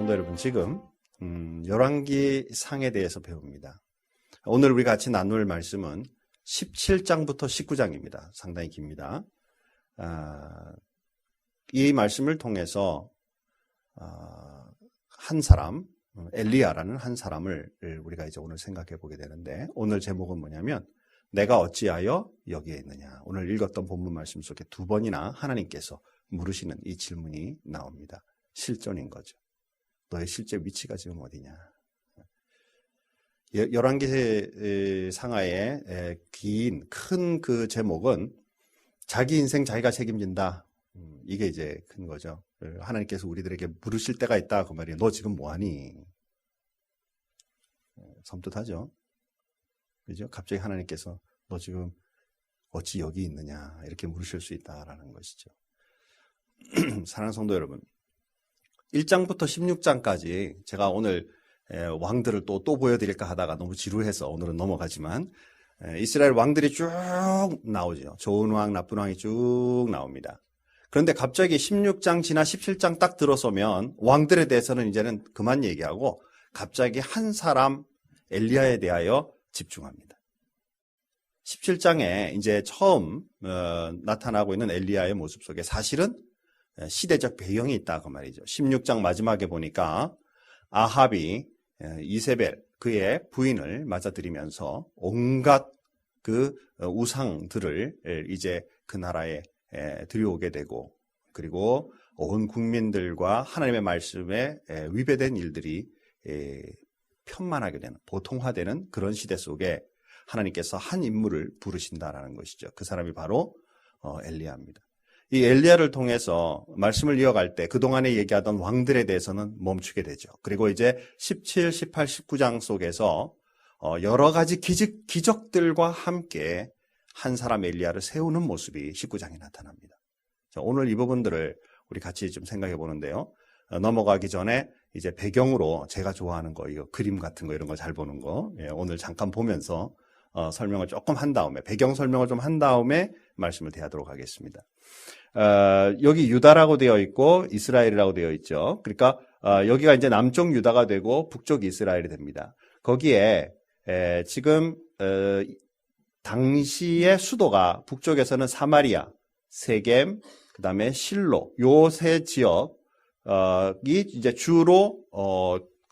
성도 여러분, 지금 열왕기 상에 대해서 배웁니다. 오늘 우리 같이 나눌 말씀은 17장부터 19장입니다. 상당히 깁니다. 이 말씀을 통해서 한 사람, 엘리야라는 한 사람을 우리가 이제 오늘 생각해 보게 되는데, 오늘 제목은 뭐냐면 내가 어찌하여 여기에 있느냐. 오늘 읽었던 본문 말씀 속에 두 번이나 하나님께서 물으시는 이 질문이 나옵니다. 실존인 거죠. 너의 실제 위치가 지금 어디냐. 열왕기 상하의 긴 큰 그 제목은 자기 인생 자기가 책임진다. 이게 이제 큰 거죠. 하나님께서 우리들에게 물으실 때가 있다 그 말이에요. 너 지금 뭐하니? 섬뜩하죠. 그죠? 갑자기 하나님께서 너 지금 어찌 여기 있느냐 이렇게 물으실 수 있다라는 것이죠. 사랑하는 성도 여러분, 1장부터 16장까지 제가 오늘 왕들을 또 보여드릴까 하다가 너무 지루해서 오늘은 넘어가지만, 이스라엘 왕들이 쭉 나오죠. 좋은 왕, 나쁜 왕이 쭉 나옵니다. 그런데 갑자기 16장 지나 17장 딱 들어서면 왕들에 대해서는 이제는 그만 얘기하고 갑자기 한 사람 엘리야에 대하여 집중합니다. 17장에 이제 처음 나타나고 있는 엘리야의 모습 속에 사실은 시대적 배경이 있다 그 말이죠. 16장 마지막에 보니까 아합이 이세벨 그의 부인을 맞아들이면서 온갖 그 우상들을 이제 그 나라에 들여오게 되고, 그리고 온 국민들과 하나님의 말씀에 위배된 일들이 편만하게 되는, 보통화되는 그런 시대 속에 하나님께서 한 인물을 부르신다라는 것이죠. 그 사람이 바로 엘리야입니다. 이 엘리야를 통해서 말씀을 이어갈 때 그동안에 얘기하던 왕들에 대해서는 멈추게 되죠. 그리고 이제 17, 18, 19장 속에서 여러 가지 기적들과 함께 한 사람 엘리야를 세우는 모습이 19장에 나타납니다. 자, 오늘 이 부분들을 우리 같이 좀 생각해 보는데요. 넘어가기 전에 이제 배경으로 제가 좋아하는 거, 이거 그림 같은 거 이런 거 잘 보는 거, 오늘 잠깐 보면서 설명을 조금 한 다음에, 배경 설명을 좀 한 다음에 말씀을 대하도록 하겠습니다. 여기 유다라고 되어 있고 이스라엘이라고 되어 있죠. 그러니까 여기가 이제 남쪽 유다가 되고 북쪽 이스라엘이 됩니다. 거기에 지금 당시의 수도가 북쪽에서는 사마리아, 세겜, 그다음에 실로, 요 세 지역이 이제 주로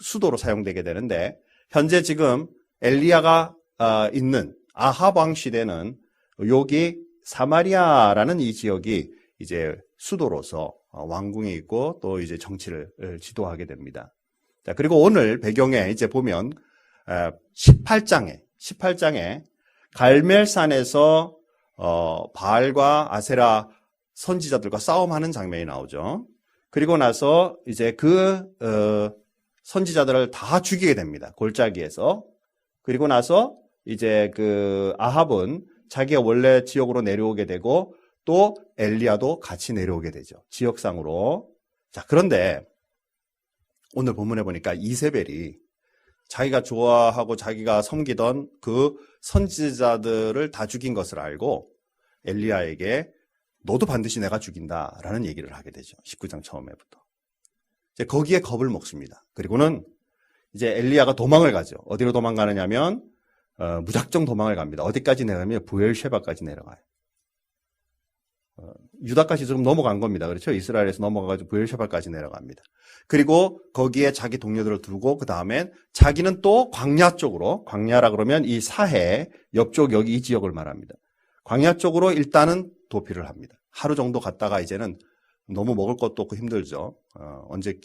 수도로 사용되게 되는데, 현재 지금 엘리야가 있는 아합 왕 시대는 여기 사마리아라는 이 지역이 이제 수도로서 왕궁이 있고 또 이제 정치를 지도하게 됩니다. 자, 그리고 오늘 배경에 이제 보면 18장에 갈멜산에서 바알과 아세라 선지자들과 싸움하는 장면이 나오죠. 그리고 나서 이제 그 선지자들을 다 죽이게 됩니다. 골짜기에서. 그리고 나서 이제 그 아합은 자기가 원래 지역으로 내려오게 되고 또 엘리야도 같이 내려오게 되죠. 지역상으로. 자, 그런데 오늘 본문에 보니까 이세벨이 자기가 좋아하고 자기가 섬기던 그 선지자들을 다 죽인 것을 알고 엘리야에게 너도 반드시 내가 죽인다라는 얘기를 하게 되죠. 19장 처음에부터. 이제 거기에 겁을 먹습니다. 그리고는 이제 엘리야가 도망을 가죠. 어디로 도망가느냐면 무작정 도망을 갑니다. 어디까지 내려가면 부엘셰바까지 내려가요. 유다까지 좀 넘어간 겁니다. 그렇죠? 이스라엘에서 넘어가가지고 부엘셰바까지 내려갑니다. 그리고 거기에 자기 동료들을 두고 그 다음엔 자기는 또 광야 쪽으로, 광야라 그러면 이 사해 옆쪽 여기 이 지역을 말합니다. 광야 쪽으로 일단은 도피를 합니다. 하루 정도 갔다가 이제는 너무 먹을 것도 없고 힘들죠. 언제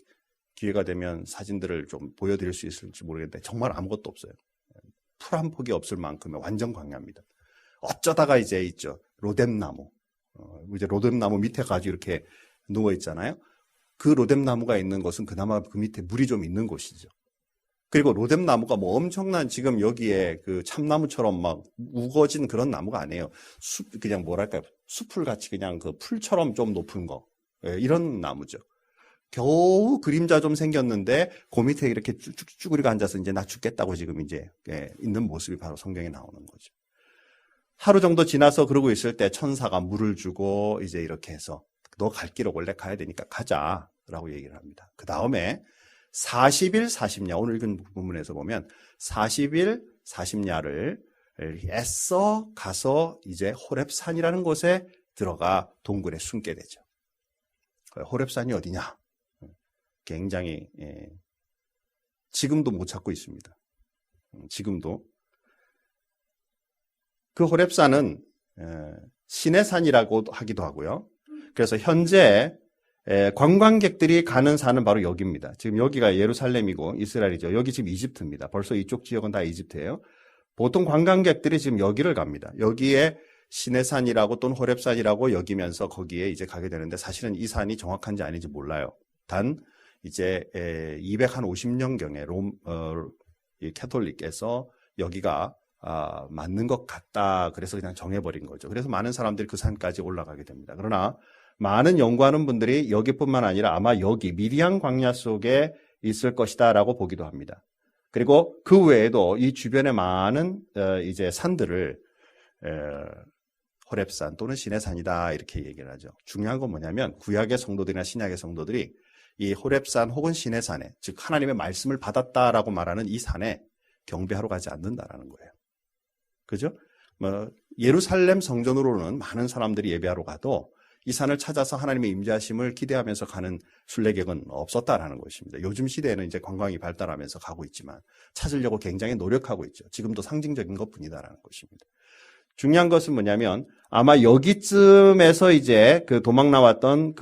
기회가 되면 사진들을 좀 보여드릴 수 있을지 모르겠는데 정말 아무것도 없어요. 풀 한 폭이 없을 만큼의 완전 광야입니다. 어쩌다가 이제 있죠. 로뎀나무. 이제 로뎀나무 밑에 가지고 이렇게 누워 있잖아요. 그 로뎀나무가 있는 곳은 그나마 그 밑에 물이 좀 있는 곳이죠. 그리고 로뎀나무가 뭐 엄청난 지금 여기에 그 참나무처럼 막 우거진 그런 나무가 아니에요. 그냥 뭐랄까요. 숲을 같이 그냥 그 풀처럼 좀 높은 거. 이런 나무죠. 겨우 그림자 좀 생겼는데 그 밑에 이렇게 쭈그리고 앉아서 이제 나 죽겠다고 지금 이제 있는 모습이 바로 성경에 나오는 거죠. 하루 정도 지나서 그러고 있을 때 천사가 물을 주고 이제 이렇게 해서 너 갈 길을 원래 가야 되니까 가자라고 얘기를 합니다. 그 다음에 40일 40야. 오늘 읽은 부분에서 보면 40일 40야를 애써 가서 이제 호렙산이라는 곳에 들어가 동굴에 숨게 되죠. 호렙산이 어디냐? 굉장히 지금도 못 찾고 있습니다. 지금도 그 호렙산은 신의 산이라고 하기도 하고요. 그래서 현재 관광객들이 가는 산은 바로 여기입니다. 지금 여기가 예루살렘이고 이스라엘이죠. 여기 지금 이집트입니다. 벌써 이쪽 지역은 다 이집트예요. 보통 관광객들이 지금 여기를 갑니다. 여기에 신의 산이라고 또는 호렙산이라고 여기면서 거기에 이제 가게 되는데 사실은 이 산이 정확한지 아닌지 몰라요. 단 이제 250년경에 이 캐톨릭에서 여기가 맞는 것 같다. 그래서 그냥 정해버린 거죠. 그래서 많은 사람들이 그 산까지 올라가게 됩니다. 그러나 많은 연구하는 분들이 여기뿐만 아니라 아마 여기 미디안 광야 속에 있을 것이다라고 보기도 합니다. 그리고 그 외에도 이 주변에 많은 이제 산들을 호렙산 또는 신의 산이다 이렇게 얘기를 하죠. 중요한 건 뭐냐면 구약의 성도들이나 신약의 성도들이 이 호렙산 혹은 신의 산에, 즉 하나님의 말씀을 받았다라고 말하는 이 산에 경배하러 가지 않는다라는 거예요. 그죠? 예루살렘 성전으로는 많은 사람들이 예배하러 가도 이 산을 찾아서 하나님의 임재하심을 기대하면서 가는 순례객은 없었다라는 것입니다. 요즘 시대에는 이제 관광이 발달하면서 가고 있지만 찾으려고 굉장히 노력하고 있죠. 지금도 상징적인 것뿐이다라는 것입니다. 중요한 것은 뭐냐면 아마 여기쯤에서 이제 그 도망 나왔던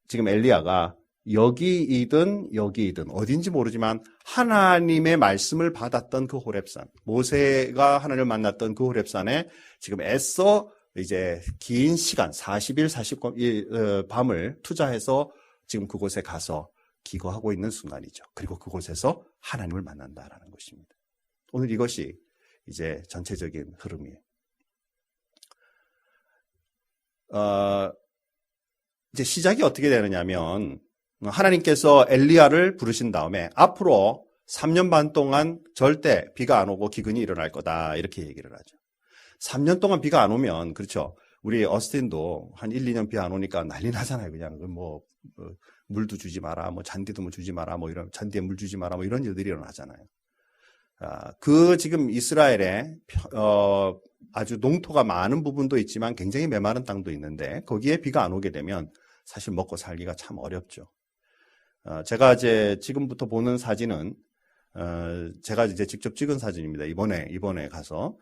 지금 엘리야가 여기이든 여기이든 어딘지 모르지만 하나님의 말씀을 받았던 그 호렙산, 모세가 하나님을 만났던 그 호렙산에 지금 애써 이제 긴 시간 40일 40일 밤을 투자해서 지금 그곳에 가서 기거하고 있는 순간이죠. 그리고 그곳에서 하나님을 만난다라는 것입니다. 오늘 이것이 이제 전체적인 흐름이에요. 이제 시작이 어떻게 되느냐면 하나님께서 엘리야를 부르신 다음에 앞으로 3년 반 동안 절대 비가 안 오고 기근이 일어날 거다 이렇게 얘기를 하죠. 3년 동안 비가 안 오면 그렇죠. 우리 어스틴도 한 1, 2년 비 안 오니까 난리 나잖아요. 그냥 물도 주지 마라, 잔디도 주지 마라, 이런 잔디에 물 주지 마라, 이런 일들이 일어나잖아요. 지금 이스라엘에 아주 농토가 많은 부분도 있지만 굉장히 메마른 땅도 있는데 거기에 비가 안 오게 되면 사실 먹고 살기가 참 어렵죠. 제가 이제 지금부터 보는 사진은 제가 이제 직접 찍은 사진입니다. 이번에 가서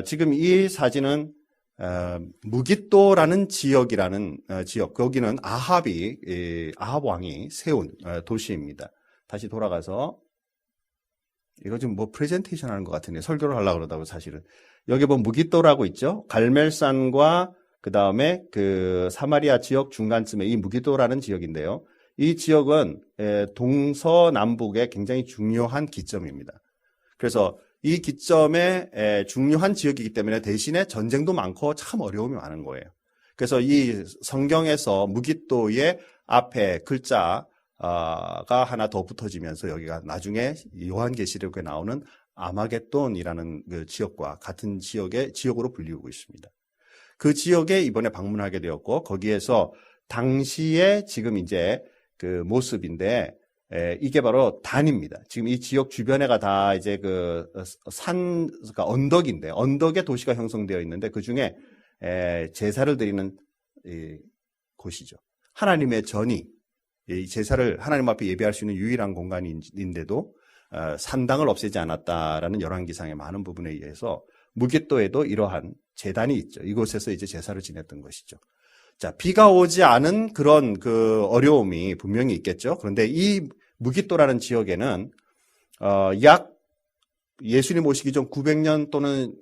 지금 이 사진은 무깃도라는 지역이라는 지역. 거기는 아합 왕이 세운 도시입니다. 다시 돌아가서 이거 지금 프레젠테이션 하는 것 같은데 설교를 하려고 그러다고 사실은 여기 보면 무깃도라고 있죠. 갈멜산과 그 다음에 그 사마리아 지역 중간쯤에 이 무깃도라는 지역인데요. 이 지역은 동서남북의 굉장히 중요한 기점입니다. 그래서 이 기점에 중요한 지역이기 때문에 대신에 전쟁도 많고 참 어려움이 많은 거예요. 그래서 이 성경에서 무깃도의 앞에 글자가 하나 더 붙어지면서 여기가 나중에 요한계시록에 나오는 아마겟돈이라는 그 지역과 같은 지역으로 불리우고 있습니다. 그 지역에 이번에 방문하게 되었고 거기에서 당시에 지금 이제 그 모습인데 이게 바로 단입니다. 지금 이 지역 주변에가 다 이제 그러니까 언덕인데 언덕에 도시가 형성되어 있는데 그 중에 제사를 드리는 곳이죠. 하나님의 전이 이 제사를 하나님 앞에 예배할 수 있는 유일한 공간인데도 산당을 없애지 않았다라는 열왕기상의 많은 부분에 의해서 무깃도에도 이러한 제단이 있죠. 이곳에서 이제 제사를 지냈던 것이죠. 자, 비가 오지 않은 그런 그 어려움이 분명히 있겠죠. 그런데 이 무깃도라는 지역에는 약 예수님 오시기 전 900년 또는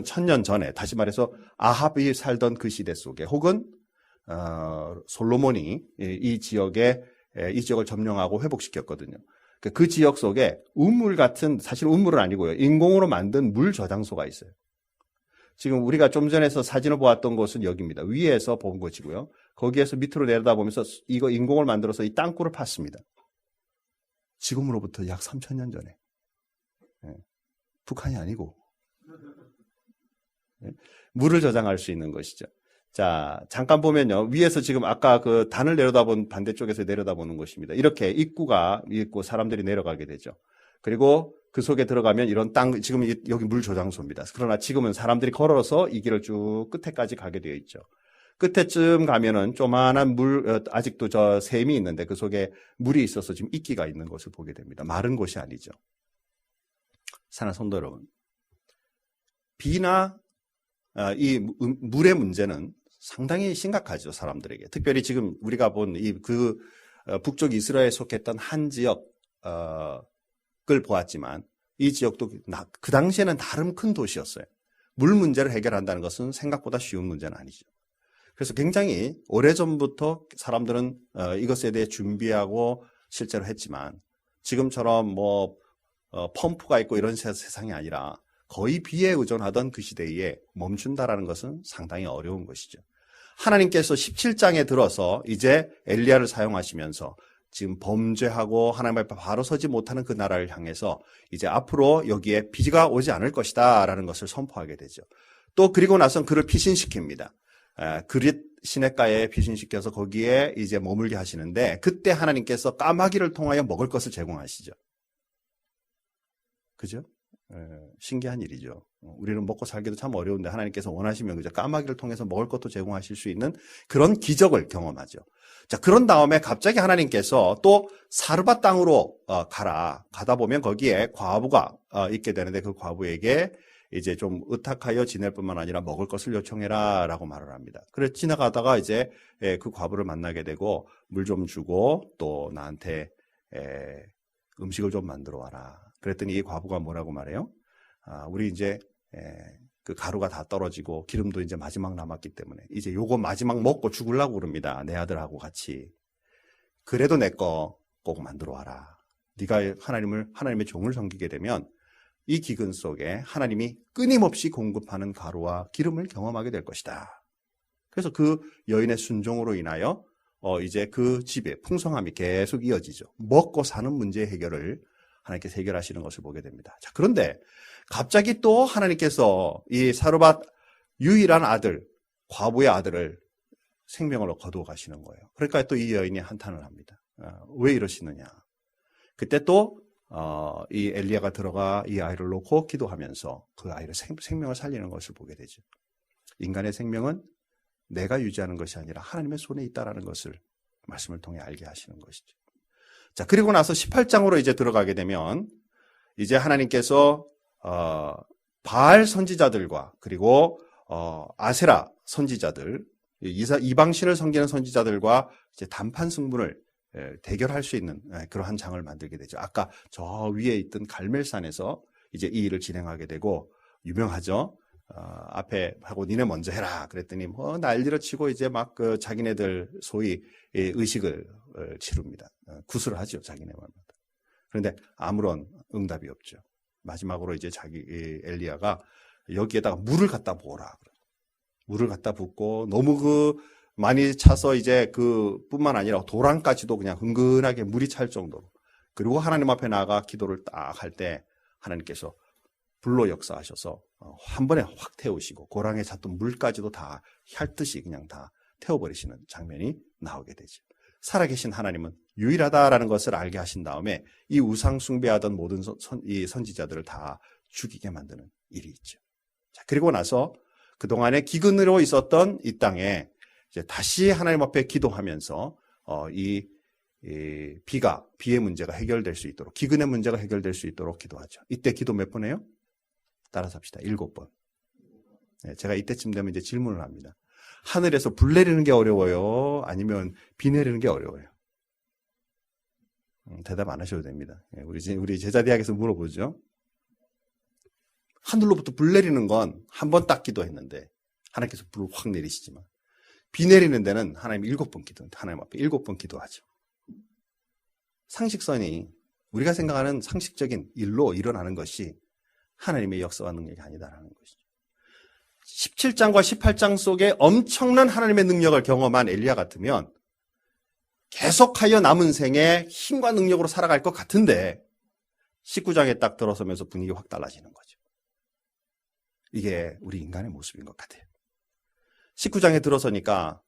1000년 전에 다시 말해서 아합이 살던 그 시대 속에 혹은 솔로몬이 이 지역을 점령하고 회복시켰거든요. 그 지역 속에 우물 같은, 사실 우물은 아니고요. 인공으로 만든 물 저장소가 있어요. 지금 우리가 좀 전에서 사진을 보았던 곳은 여기입니다. 위에서 본 곳이고요. 거기에서 밑으로 내려다보면서 이거 인공을 만들어서 이 땅굴을 팠습니다. 지금으로부터 약 3000년 전에. 북한이 아니고. 물을 저장할 수 있는 것이죠. 자, 잠깐 보면요. 위에서 지금 아까 그 단을 내려다본 반대쪽에서 내려다보는 곳입니다. 이렇게 입구가 있고 사람들이 내려가게 되죠. 그리고 그 속에 들어가면 이런 땅, 지금 여기 물 저장소입니다. 그러나 지금은 사람들이 걸어서 이 길을 쭉 끝에까지 가게 되어 있죠. 끝에쯤 가면은 조만한 아직도 저 샘이 있는데 그 속에 물이 있어서 지금 이끼가 있는 것을 보게 됩니다. 마른 곳이 아니죠. 사랑하는 성도 여러분. 비나 이 물의 문제는 상당히 심각하죠, 사람들에게. 특별히 지금 우리가 본 북쪽 이스라엘에 속했던 한 지역을 보았지만 이 지역도 그 당시에는 나름 큰 도시였어요. 물 문제를 해결한다는 것은 생각보다 쉬운 문제는 아니죠. 그래서 굉장히 오래전부터 사람들은 이것에 대해 준비하고 실제로 했지만 지금처럼 펌프가 있고 이런 세상이 아니라 거의 비에 의존하던 그 시대에 멈춘다라는 것은 상당히 어려운 것이죠. 하나님께서 17장에 들어서 이제 엘리야를 사용하시면서 지금 범죄하고 하나님 앞에 바로 서지 못하는 그 나라를 향해서 이제 앞으로 여기에 비가 오지 않을 것이다 라는 것을 선포하게 되죠. 또 그리고 나선 그를 피신시킵니다. 그릿 시냇가에 피신시켜서 거기에 이제 머물게 하시는데 그때 하나님께서 까마귀를 통하여 먹을 것을 제공하시죠. 그죠? 신기한 일이죠. 우리는 먹고 살기도 참 어려운데 하나님께서 원하시면 그저 까마귀를 통해서 먹을 것도 제공하실 수 있는 그런 기적을 경험하죠. 자, 그런 다음에 갑자기 하나님께서 또 사르밧 땅으로 가다 보면 거기에 과부가 있게 되는데 그 과부에게 이제 좀 의탁하여 지낼 뿐만 아니라 먹을 것을 요청해라 라고 말을 합니다. 그래서 지나가다가 이제 그 과부를 만나게 되고 물 좀 주고 또 나한테 음식을 좀 만들어 와라. 그랬더니 이 과부가 뭐라고 말해요? 우리 이제 그 가루가 다 떨어지고 기름도 이제 마지막 남았기 때문에 이제 요거 마지막 먹고 죽으려고 그럽니다. 내 아들하고 같이. 그래도 내 거 꼭 만들어 와라. 네가 하나님의 종을 섬기게 되면 이 기근 속에 하나님이 끊임없이 공급하는 가루와 기름을 경험하게 될 것이다. 그래서 그 여인의 순종으로 인하여 이제 그 집에 풍성함이 계속 이어지죠. 먹고 사는 문제 해결을 하나님께서 해결하시는 것을 보게 됩니다. 자, 그런데 갑자기 또 하나님께서 이 사르밧 유일한 아들, 과부의 아들을 생명으로 거두어 가시는 거예요. 그러니까 또 이 여인이 한탄을 합니다. 왜 이러시느냐. 그때 또 이 엘리야가 들어가 이 아이를 놓고 기도하면서 그 아이를 생명을 살리는 것을 보게 되죠. 인간의 생명은 내가 유지하는 것이 아니라 하나님의 손에 있다라는 것을 말씀을 통해 알게 하시는 것이죠. 자, 그리고 나서 18장으로 이제 들어가게 되면 이제 하나님께서 바알 선지자들과 그리고 아세라 선지자들, 이방신을 섬기는 선지자들과 이제 단판 승부를 대결할 수 있는 그러한 장을 만들게 되죠. 아까 저 위에 있던 갈멜산에서 이제 이 일을 진행하게 되고 유명하죠. 앞에 하고 니네 먼저 해라 그랬더니 난리를 치고 이제 막 그 자기네들 소위 의식을 치릅니다. 구슬을 하죠, 자기네 말마다. 그런데 아무런 응답이 없죠. 마지막으로 이제 엘리야가 여기에다가 물을 갖다 부어라. 물을 갖다 붓고 너무 많이 차서 이제 뿐만 아니라 도랑까지도 그냥 흥건하게 물이 찰 정도로. 그리고 하나님 앞에 나아가 기도를 딱 할 때 하나님께서 불로 역사하셔서 한 번에 확 태우시고 고랑에 찼던 물까지도 다 핥듯이 그냥 다 태워버리시는 장면이 나오게 되죠. 살아계신 하나님은 유일하다라는 것을 알게 하신 다음에 이 우상 숭배하던 모든 이 선지자들을 다 죽이게 만드는 일이 있죠. 자, 그리고 나서 그동안에 기근으로 있었던 이 땅에 이제 다시 하나님 앞에 기도하면서 비의 문제가 해결될 수 있도록, 기근의 문제가 해결될 수 있도록 기도하죠. 이때 기도 몇 번 해요? 따라서 합시다. 7번. 네, 제가 이때쯤 되면 이제 질문을 합니다. 하늘에서 불 내리는 게 어려워요? 아니면 비 내리는 게 어려워요? 대답 안 하셔도 됩니다. 우리 제자대학에서 물어보죠. 하늘로부터 불 내리는 건 한 번 딱 기도했는데 하나님께서 불을 확 내리시지만 비 내리는 데는 하나님 7번 기도했는데 하나님 앞에 7번 기도하죠. 상식선이 우리가 생각하는 상식적인 일로 일어나는 것이 하나님의 역사와 능력이 아니다라는 것이죠. 17장과 18장 속에 엄청난 하나님의 능력을 경험한 엘리야 같으면 계속하여 남은 생에 힘과 능력으로 살아갈 것 같은데 19장에 딱 들어서면서 분위기가 확 달라지는 거죠. 이게 우리 인간의 모습인 것 같아요. 19장에 들어서니까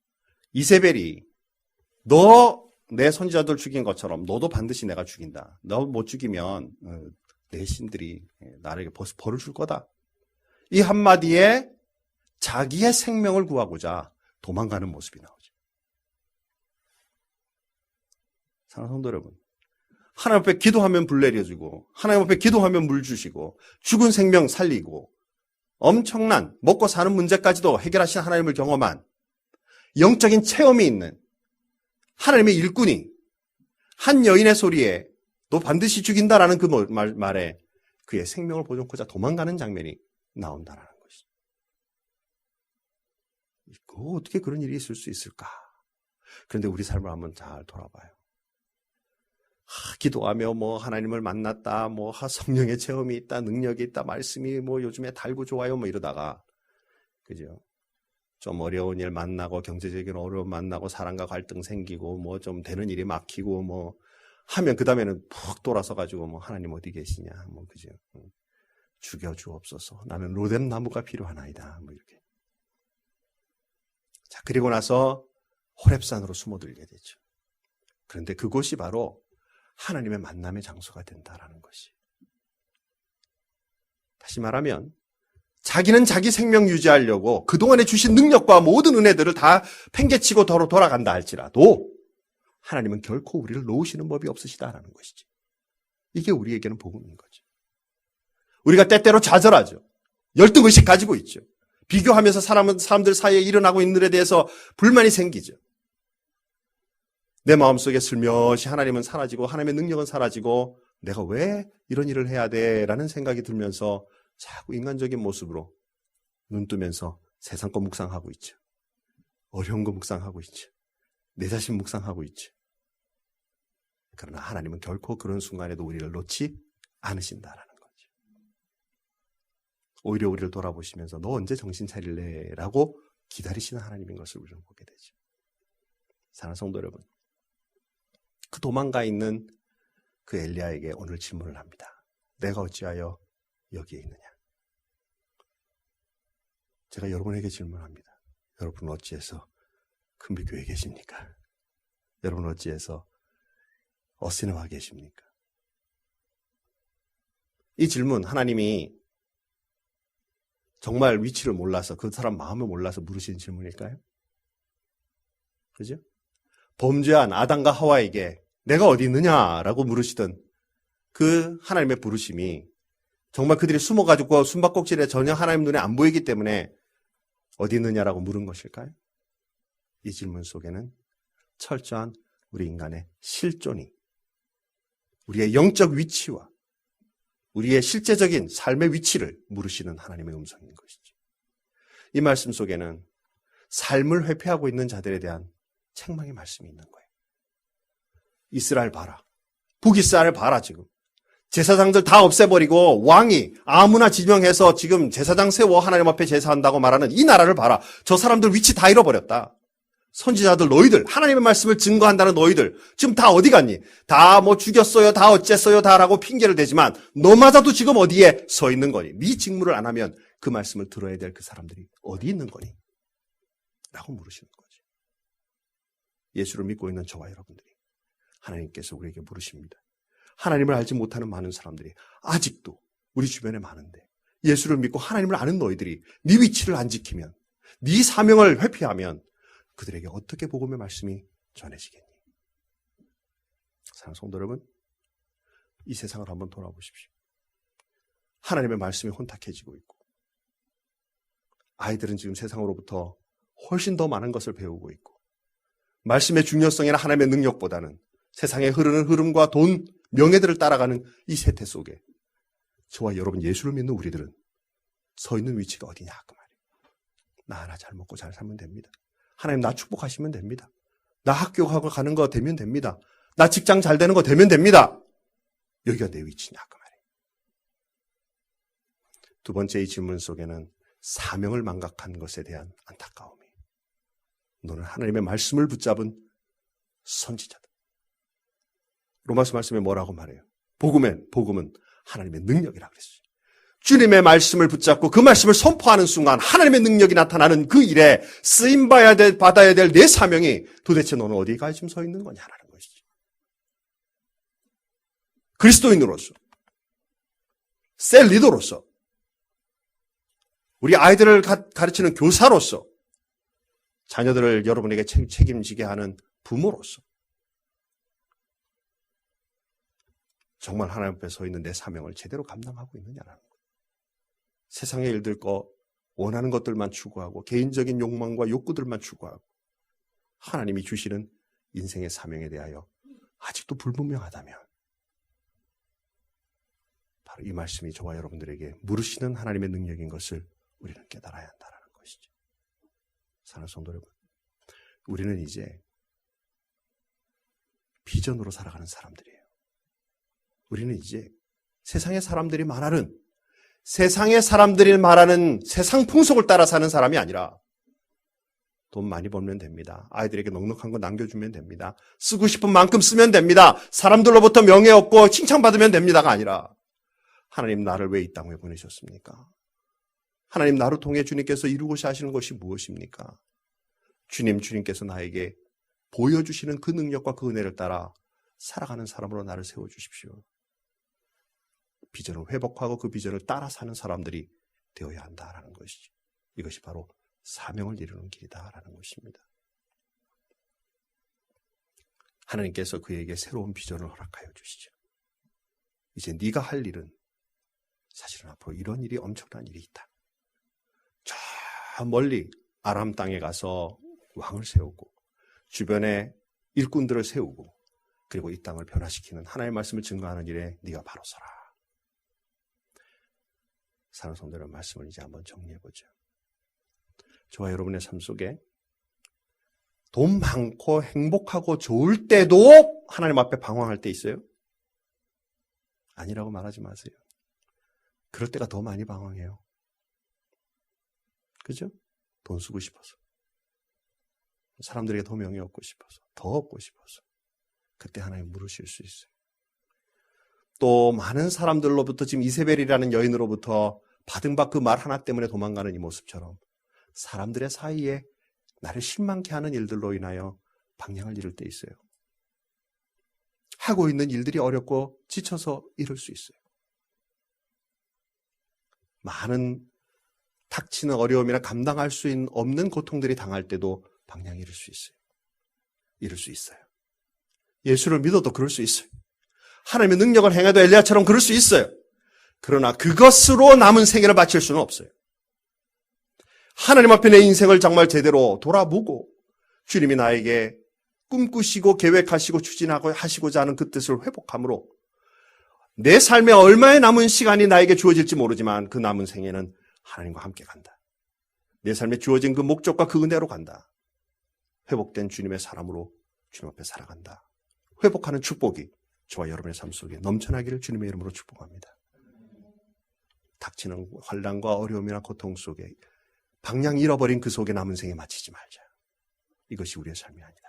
이세벨이 너 내 선지자들 죽인 것처럼 너도 반드시 내가 죽인다. 너 못 죽이면 내 신들이 나에게 벌을 줄 거다. 이 한마디에 자기의 생명을 구하고자 도망가는 모습이 나오죠. 사랑하는 성도 여러분, 하나님 앞에 기도하면 불 내려주고 하나님 앞에 기도하면 물 주시고 죽은 생명 살리고 엄청난 먹고 사는 문제까지도 해결하신 하나님을 경험한 영적인 체험이 있는 하나님의 일꾼이 한 여인의 소리에 너 반드시 죽인다라는 그 말에 그의 생명을 보존하고자 도망가는 장면이 나온다라는 것이죠. 어떻게 그런 일이 있을 수 있을까? 그런데 우리 삶을 한번 잘 돌아봐요. 기도하며 하나님을 만났다, 성령의 체험이 있다, 능력이 있다, 말씀이 요즘에 달고 좋아요, 이러다가, 그죠? 좀 어려운 일 만나고, 경제적인 어려움 만나고, 사랑과 갈등 생기고, 좀 되는 일이 막히고, 하면 그 다음에는 푹 돌아서가지고, 하나님 어디 계시냐, 그죠? 죽여주옵소서. 나는 로뎀 나무가 필요하나이다, 이렇게. 자, 그리고 나서 호렙산으로 숨어들게 되죠. 그런데 그곳이 바로 하나님의 만남의 장소가 된다라는 것이. 다시 말하면 자기는 자기 생명 유지하려고 그동안에 주신 능력과 모든 은혜들을 다 팽개치고 돌아간다 할지라도 하나님은 결코 우리를 놓으시는 법이 없으시다라는 것이지. 이게 우리에게는 복음인 거죠. 우리가 때때로 좌절하죠. 열등의식 가지고 있죠. 비교하면서 사람들 사이에 일어나고 있는 일에 대해서 불만이 생기죠. 내 마음속에 슬며시 하나님은 사라지고 하나님의 능력은 사라지고 내가 왜 이런 일을 해야 돼? 라는 생각이 들면서 자꾸 인간적인 모습으로 눈 뜨면서 세상 거 묵상하고 있죠. 어려운 거 묵상하고 있죠. 내 자신 묵상하고 있죠. 그러나 하나님은 결코 그런 순간에도 우리를 놓지 않으신다라는 거죠. 오히려 우리를 돌아보시면서 너 언제 정신 차릴래? 라고 기다리시는 하나님인 것을 우리는 보게 되죠. 사랑하는 성도 여러분, 그 도망가 있는 그 엘리야에게 오늘 질문을 합니다. 내가 어찌하여 여기에 있느냐? 제가 여러분에게 질문합니다. 여러분 어찌해서 큰비교에 계십니까? 여러분 어찌해서 어시너와 계십니까? 이 질문 하나님이 정말 위치를 몰라서 그 사람 마음을 몰라서 물으신 질문일까요? 그죠? 범죄한 아담과 하와에게 내가 어디 있느냐라고 물으시던 그 하나님의 부르심이 정말 그들이 숨어가지고 숨바꼭질에 전혀 하나님 눈에 안 보이기 때문에 어디 있느냐라고 물은 것일까요? 이 질문 속에는 철저한 우리 인간의 실존이 우리의 영적 위치와 우리의 실제적인 삶의 위치를 물으시는 하나님의 음성인 것이죠. 이 말씀 속에는 삶을 회피하고 있는 자들에 대한 책망의 말씀이 있는 거예요. 이스라엘 봐라. 북이스라엘 봐라 지금. 제사장들 다 없애버리고 왕이 아무나 지명해서 지금 제사장 세워 하나님 앞에 제사한다고 말하는 이 나라를 봐라. 저 사람들 위치 다 잃어버렸다. 선지자들 너희들 하나님의 말씀을 증거한다는 너희들 지금 다 어디 갔니? 다 죽였어요. 다 어쨌어요. 다라고 핑계를 대지만 너마저도 지금 어디에 서 있는 거니? 네 직무를 안 하면 그 말씀을 들어야 될 그 사람들이 어디 있는 거니? 라고 물으시는 거죠. 예수를 믿고 있는 저와 여러분들이 하나님께서 우리에게 물으십니다. 하나님을 알지 못하는 많은 사람들이 아직도 우리 주변에 많은데 예수를 믿고 하나님을 아는 너희들이 네 위치를 안 지키면 네 사명을 회피하면 그들에게 어떻게 복음의 말씀이 전해지겠니? 사랑하는 성도 여러분, 이 세상을 한번 돌아보십시오. 하나님의 말씀이 혼탁해지고 있고 아이들은 지금 세상으로부터 훨씬 더 많은 것을 배우고 있고 말씀의 중요성이나 하나님의 능력보다는 세상에 흐르는 흐름과 돈, 명예들을 따라가는 이 세태 속에 저와 여러분 예수를 믿는 우리들은 서 있는 위치가 어디냐 그 말이에요. 나 하나 잘 먹고 잘 살면 됩니다. 하나님 나 축복하시면 됩니다. 나 학교 가고 가는 거 되면 됩니다. 나 직장 잘 되는 거 되면 됩니다. 여기가 내 위치냐 그 말이에요. 두 번째 이 질문 속에는 사명을 망각한 것에 대한 안타까움이. 너는 하나님의 말씀을 붙잡은 선지자다. 로마서 말씀에 뭐라고 말해요? 복음은 하나님의 능력이라고 그랬어요. 주님의 말씀을 붙잡고 그 말씀을 선포하는 순간 하나님의 능력이 나타나는 그 일에 받아야 될 내 사명이 도대체 너는 어디에 지금 서 있는 거냐라는 것이지. 그리스도인으로서, 셀 리더로서, 우리 아이들을 가르치는 교사로서, 자녀들을 여러분에게 책임지게 하는 부모로서 정말 하나님 앞에 서 있는 내 사명을 제대로 감당하고 있느냐라는 거예요. 세상의 일들 원하는 것들만 추구하고 개인적인 욕망과 욕구들만 추구하고 하나님이 주시는 인생의 사명에 대하여 아직도 불분명하다면 바로 이 말씀이 저와 여러분들에게 물으시는 하나님의 능력인 것을 우리는 깨달아야 한다는 것이죠. 사랑하는 성도 여러분, 우리는 이제 비전으로 살아가는 사람들이에요. 우리는 이제 세상의 사람들이 말하는 세상 풍속을 따라 사는 사람이 아니라 돈 많이 벌면 됩니다. 아이들에게 넉넉한 거 남겨주면 됩니다. 쓰고 싶은 만큼 쓰면 됩니다. 사람들로부터 명예 얻고 칭찬받으면 됩니다가 아니라 하나님 나를 왜 이 땅에 보내셨습니까? 하나님 나를 통해 주님께서 이루고자 하시는 것이 무엇입니까? 주님께서 나에게 보여주시는 그 능력과 그 은혜를 따라 살아가는 사람으로 나를 세워주십시오. 비전을 회복하고 그 비전을 따라 사는 사람들이 되어야 한다라는 것이죠. 이것이 바로 사명을 이루는 길이다라는 것입니다. 하나님께서 그에게 새로운 비전을 허락하여 주시죠. 이제 네가 할 일은 사실은 앞으로 이런 일이 엄청난 일이 있다. 저 멀리 아람 땅에 가서 왕을 세우고 주변에 일꾼들을 세우고 그리고 이 땅을 변화시키는 하나님의 말씀을 증거하는 일에 네가 바로 서라. 사랑하는 성도들 말씀을 이제 한번 정리해보죠. 저와 여러분의 삶 속에 돈 많고 행복하고 좋을 때도 하나님 앞에 방황할 때 있어요? 아니라고 말하지 마세요. 그럴 때가 더 많이 방황해요. 그죠? 돈 쓰고 싶어서. 사람들에게 더 명예 얻고 싶어서. 더 얻고 싶어서. 그때 하나님 물으실 수 있어요. 또 많은 사람들로부터 지금 이세벨이라는 여인으로부터 받은 바 그 말 하나 때문에 도망가는 이 모습처럼 사람들의 사이에 나를 실망케 하는 일들로 인하여 방향을 잃을 때 있어요. 하고 있는 일들이 어렵고 지쳐서 이럴 수 있어요. 많은 닥치는 어려움이나 감당할 수 없는 고통들이 당할 때도 방향을 잃을 수 있어요. 잃을 수 있어요. 예수를 믿어도 그럴 수 있어요. 하나님의 능력을 행해도 엘리야처럼 그럴 수 있어요. 그러나 그것으로 남은 생애를 바칠 수는 없어요. 하나님 앞에 내 인생을 정말 제대로 돌아보고 주님이 나에게 꿈꾸시고 계획하시고 추진하고 하시고자 하는 그 뜻을 회복함으로 내 삶에 얼마의 남은 시간이 나에게 주어질지 모르지만 그 남은 생애는 하나님과 함께 간다. 내 삶에 주어진 그 목적과 그 은혜로 간다. 회복된 주님의 사람으로 주님 앞에 살아간다. 회복하는 축복이 저와 여러분의 삶 속에 넘쳐나기를 주님의 이름으로 축복합니다. 닥치는 환난과 어려움이나 고통 속에 방향 잃어버린 그 속에 남은 생에 마치지 말자. 이것이 우리의 삶이 아니다.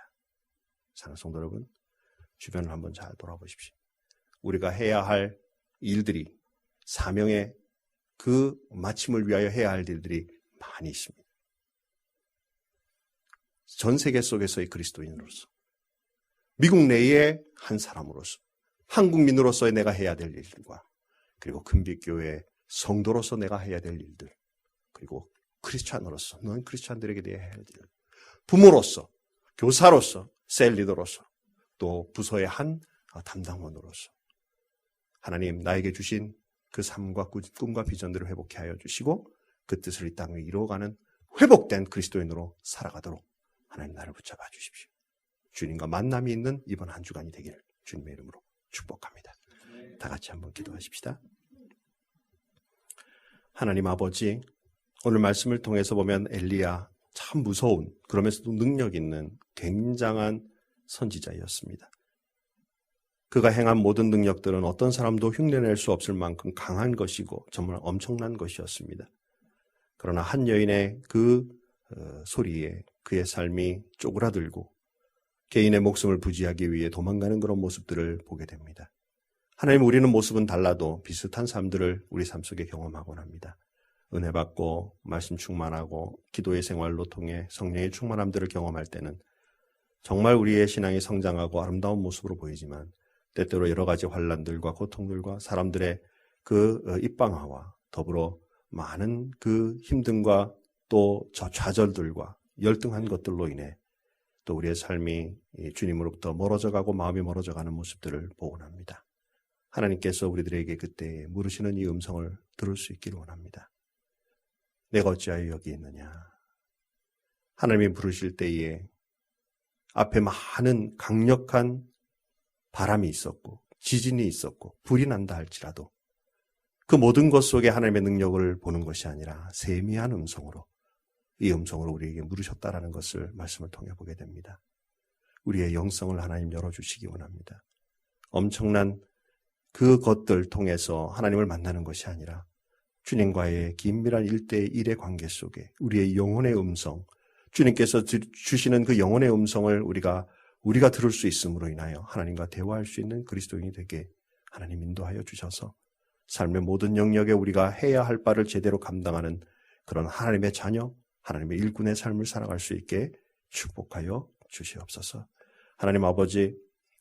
사랑하는 성도 여러분, 주변을 한번 잘 돌아보십시오. 우리가 해야 할 일들이, 사명의 그 마침을 위하여 해야 할 일들이 많이 있습니다. 전 세계 속에서의 그리스도인으로서, 미국 내의 한 사람으로서, 한국민으로서의 내가 해야 될 일들과, 그리고 금빛교회 성도로서 내가 해야 될 일들, 그리고 크리스찬으로서, 너는 크리스찬들에게 대해 해야 할 일, 부모로서, 교사로서, 셀 리더로서, 또 부서의 한 담당원으로서 하나님 나에게 주신 그 삶과 꿈과 비전들을 회복해 하여 주시고 그 뜻을 이 땅에 이루어가는 회복된 그리스도인으로 살아가도록 하나님 나를 붙잡아 주십시오. 주님과 만남이 있는 이번 한 주간이 되기를 주님의 이름으로 축복합니다. 다 같이 한번 기도하십시다. 하나님 아버지, 오늘 말씀을 통해서 보면 엘리야 참 무서운, 그러면서도 능력 있는 굉장한 선지자였습니다. 그가 행한 모든 능력들은 어떤 사람도 흉내낼 수 없을 만큼 강한 것이고 정말 엄청난 것이었습니다. 그러나 한 여인의 그 소리에 그의 삶이 쪼그라들고 개인의 목숨을 부지하기 위해 도망가는 그런 모습들을 보게 됩니다. 하나님, 우리는 모습은 달라도 비슷한 삶들을 우리 삶 속에 경험하곤 합니다. 은혜 받고 말씀 충만하고 기도의 생활로 통해 성령의 충만함들을 경험할 때는 정말 우리의 신앙이 성장하고 아름다운 모습으로 보이지만 때때로 여러 가지 환난들과 고통들과 사람들의 그 입방아와 더불어 많은 그 힘듦과 또 좌절들과 열등한 것들로 인해 또 우리의 삶이 주님으로부터 멀어져 가고 마음이 멀어져 가는 모습들을 보곤 합니다. 하나님께서 우리들에게 그때 물으시는 이 음성을 들을 수 있기를 원합니다. 내가 어찌하여 여기 있느냐? 하나님이 부르실 때에 앞에 많은 강력한 바람이 있었고 지진이 있었고 불이 난다 할지라도 그 모든 것 속에 하나님의 능력을 보는 것이 아니라 세미한 음성으로 이 음성으로 우리에게 물으셨다라는 것을 말씀을 통해 보게 됩니다. 우리의 영성을 하나님 열어주시기 원합니다. 엄청난 그 것들 통해서 하나님을 만나는 것이 아니라 주님과의 긴밀한 1:1의 관계 속에 우리의 영혼의 음성, 주님께서 주시는 그 영혼의 음성을 우리가 들을 수 있음으로 인하여 하나님과 대화할 수 있는 그리스도인이 되게 하나님 인도하여 주셔서 삶의 모든 영역에 우리가 해야 할 바를 제대로 감당하는 그런 하나님의 자녀, 하나님의 일꾼의 삶을 살아갈 수 있게 축복하여 주시옵소서. 하나님 아버지,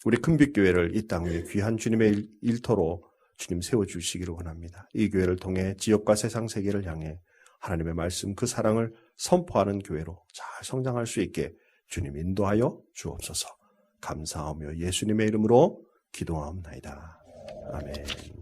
우리 큰빛교회를 이 땅 위에 귀한 주님의 일터로 주님 세워주시기를 원합니다. 이 교회를 통해 지역과 세상 세계를 향해 하나님의 말씀 그 사랑을 선포하는 교회로 잘 성장할 수 있게 주님 인도하여 주옵소서. 감사하며 예수님의 이름으로 기도하옵나이다. 아멘.